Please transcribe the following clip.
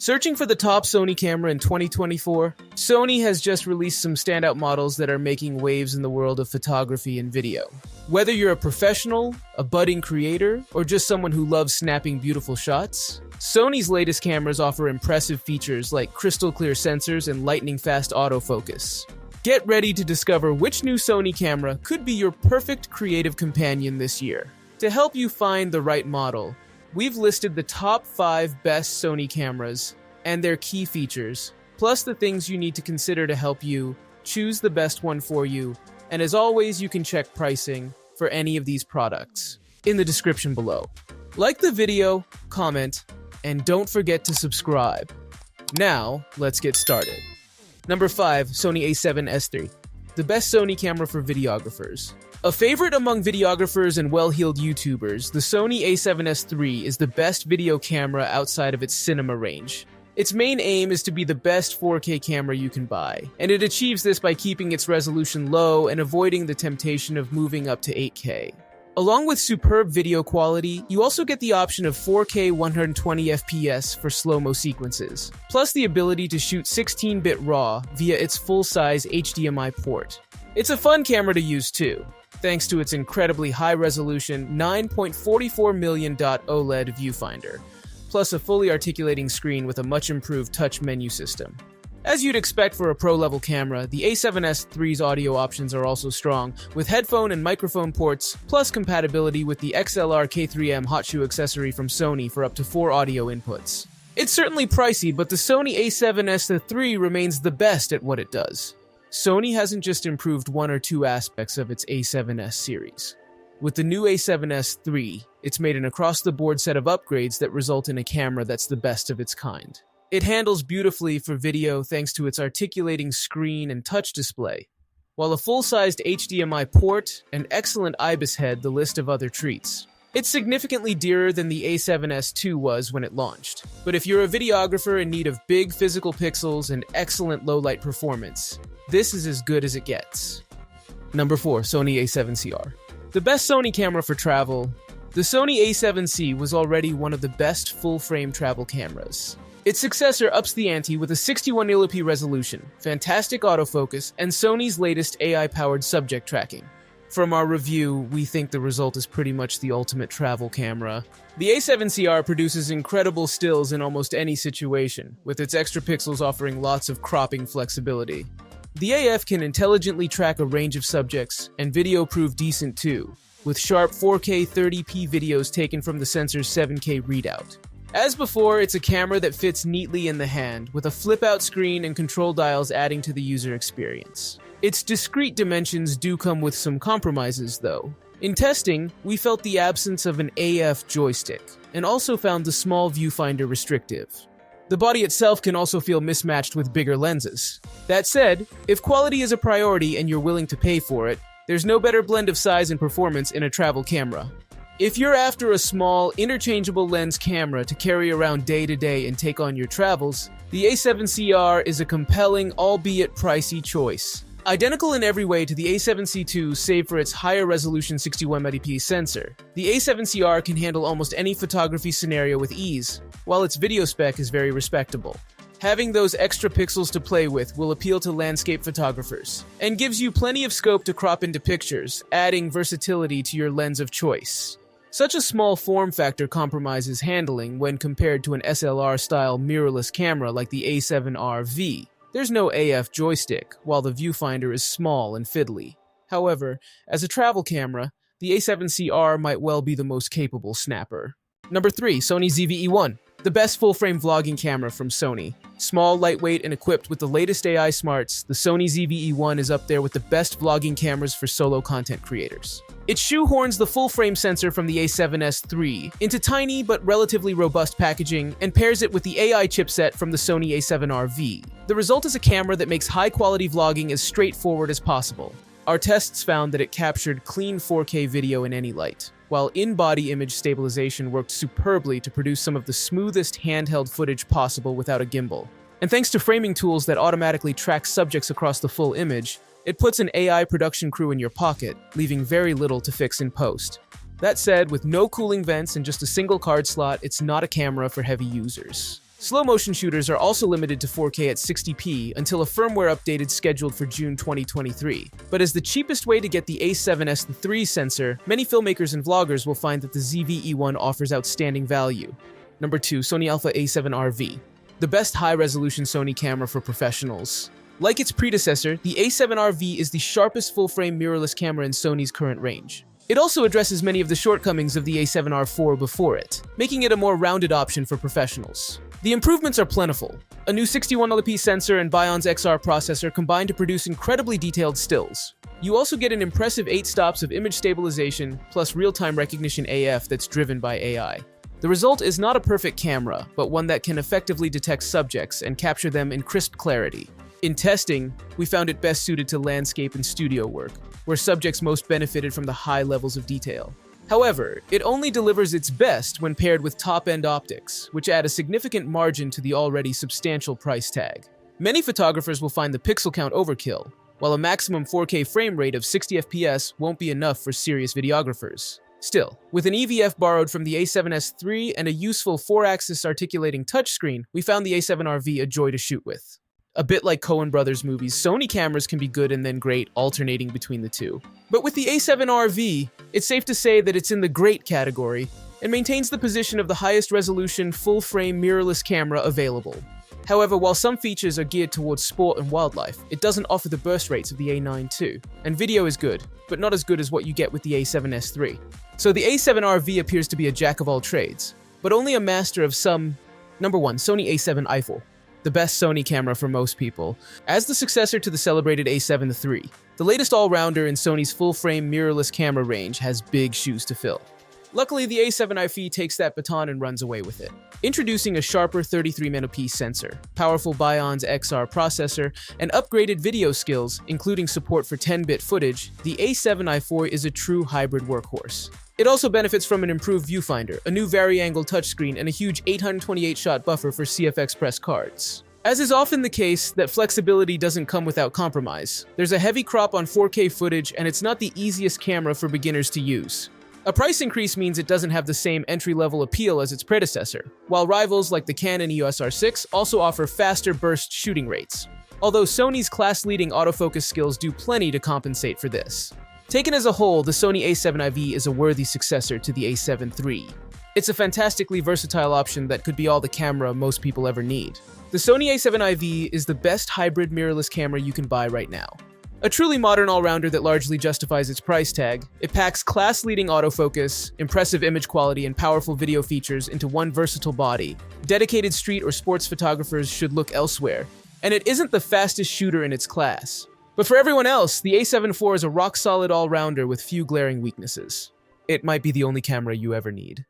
Searching for the top Sony camera in 2024, Sony has just released some standout models that are making waves in the world of photography and video. Whether you're a professional, a budding creator, or just someone who loves snapping beautiful shots, Sony's latest cameras offer impressive features like crystal clear sensors and lightning-fast autofocus. Get ready to discover which new Sony camera could be your perfect creative companion this year. To help you find the right model, we've listed the top 5 best Sony cameras and their key features, plus the things you need to consider to help you choose the best one for you. And as always, you can check pricing for any of these products in the description below. Like the video, comment, and don't forget to subscribe. Now, let's get started. Number 5, Sony A7S3, the best Sony camera for videographers. A favorite among videographers and well-heeled YouTubers, the Sony A7S3 is the best video camera outside of its cinema range. Its main aim is to be the best 4K camera you can buy, and it achieves this by keeping its resolution low and avoiding the temptation of moving up to 8K. Along with superb video quality, you also get the option of 4K 120fps for slow-mo sequences, plus the ability to shoot 16-bit RAW via its full-size HDMI port. It's a fun camera to use too, thanks to its incredibly high-resolution 9.44 million OLED viewfinder, plus a fully articulating screen with a much-improved touch menu system. As you'd expect for a pro-level camera, the A7S3's audio options are also strong, with headphone and microphone ports, plus compatibility with the XLR K3M hot shoe accessory from Sony for up to 4 audio inputs. It's certainly pricey, but the Sony A7S III remains the best at what it does. Sony hasn't just improved one or two aspects of its A7S series. With the new A7S III, it's made an across-the-board set of upgrades that result in a camera that's the best of its kind. It handles beautifully for video thanks to its articulating screen and touch display, while a full-sized HDMI port and excellent IBIS head the list of other treats. It's significantly dearer than the A7S II was when it launched, but if you're a videographer in need of big physical pixels and excellent low-light performance, this is as good as it gets. Number 4, Sony A7CR. The best Sony camera for travel. The Sony A7C was already one of the best full-frame travel cameras. Its successor ups the ante with a 6100p resolution, fantastic autofocus, and Sony's latest AI-powered subject tracking. From our review, we think the result is pretty much the ultimate travel camera. The A7CR produces incredible stills in almost any situation, with its extra pixels offering lots of cropping flexibility. The AF can intelligently track a range of subjects, and video proved decent too, with sharp 4K 30p videos taken from the sensor's 7K readout. As before, it's a camera that fits neatly in the hand, with a flip-out screen and control dials adding to the user experience. Its discrete dimensions do come with some compromises, though. In testing, we felt the absence of an AF joystick, and also found the small viewfinder restrictive. The body itself can also feel mismatched with bigger lenses. That said, if quality is a priority and you're willing to pay for it, there's no better blend of size and performance in a travel camera. If you're after a small, interchangeable lens camera to carry around day to day and take on your travels, the A7CR is a compelling, albeit pricey choice. Identical in every way to the A7C II save for its higher resolution 61mm sensor, the A7CR can handle almost any photography scenario with ease, while its video spec is very respectable. Having those extra pixels to play with will appeal to landscape photographers, and gives you plenty of scope to crop into pictures, adding versatility to your lens of choice. Such a small form factor compromises handling when compared to an SLR-style mirrorless camera like the A7 RV. There's no AF joystick, while the viewfinder is small and fiddly. However, as a travel camera, the A7CR might well be the most capable snapper. Number 3, Sony ZV1. The best full-frame vlogging camera from Sony. Small, lightweight, and equipped with the latest AI smarts, the Sony ZV1 is up there with the best vlogging cameras for solo content creators. It shoehorns the full-frame sensor from the A7S III into tiny but relatively robust packaging and pairs it with the AI chipset from the Sony A7 RV. The result is a camera that makes high-quality vlogging as straightforward as possible. Our tests found that it captured clean 4K video in any light, while in-body image stabilization worked superbly to produce some of the smoothest handheld footage possible without a gimbal. And thanks to framing tools that automatically track subjects across the full image, it puts an AI production crew in your pocket, leaving very little to fix in post. That said, with no cooling vents and just a single card slot, it's not a camera for heavy users. Slow motion shooters are also limited to 4K at 60p until a firmware update is scheduled for June 2023. But as the cheapest way to get the A7S3 sensor, many filmmakers and vloggers will find that the ZV1 offers outstanding value. Number 2. Sony Alpha A7 RV. The best high-resolution Sony camera for professionals. Like its predecessor, the A7 RV is the sharpest full-frame mirrorless camera in Sony's current range. It also addresses many of the shortcomings of the A7R IV before it, making it a more rounded option for professionals. The improvements are plentiful. A new 61MP sensor and Bion's XR processor combine to produce incredibly detailed stills. You also get an impressive 8 stops of image stabilization, plus real-time recognition AF that's driven by AI. The result is not a perfect camera, but one that can effectively detect subjects and capture them in crisp clarity. In testing, we found it best suited to landscape and studio work, where subjects most benefited from the high levels of detail. However, it only delivers its best when paired with top-end optics, which add a significant margin to the already substantial price tag. Many photographers will find the pixel count overkill, while a maximum 4K frame rate of 60 FPS won't be enough for serious videographers. Still, with an EVF borrowed from the A7S3 and a useful 4-axis articulating touchscreen, we found the A7 RV a joy to shoot with. A bit like Coen Brothers movies, Sony cameras can be good and then great, alternating between the two. But with the A7 RV, it's safe to say that it's in the great category and maintains the position of the highest resolution, full-frame mirrorless camera available. However, while some features are geared towards sport and wildlife, it doesn't offer the burst rates of the A9 II, and video is good, but not as good as what you get with the A7S3. So the A7 RV appears to be a jack of all trades, but only a master of some. Number 1. Sony A7 IV. The best Sony camera for most people. As the successor to the celebrated A7 III, the latest all-rounder in Sony's full-frame mirrorless camera range has big shoes to fill. Luckily, the A7 IV takes that baton and runs away with it. Introducing a sharper 33MP sensor, powerful Bion's XR processor, and upgraded video skills, including support for 10-bit footage, the A7 IV is a true hybrid workhorse. It also benefits from an improved viewfinder, a new vari-angle touchscreen, and a huge 828-shot buffer for CF Express cards. As is often the case, that flexibility doesn't come without compromise. There's a heavy crop on 4K footage, and it's not the easiest camera for beginners to use. A price increase means it doesn't have the same entry-level appeal as its predecessor, while rivals like the Canon EOS R6 also offer faster burst shooting rates. Although Sony's class-leading autofocus skills do plenty to compensate for this. Taken as a whole, the Sony A7 IV is a worthy successor to the A7 III. It's a fantastically versatile option that could be all the camera most people ever need. The Sony A7 IV is the best hybrid mirrorless camera you can buy right now. A truly modern all-rounder that largely justifies its price tag, it packs class-leading autofocus, impressive image quality, and powerful video features into one versatile body. Dedicated street or sports photographers should look elsewhere. And it isn't the fastest shooter in its class. But for everyone else, the A7 IV is a rock-solid all-rounder with few glaring weaknesses. It might be the only camera you ever need.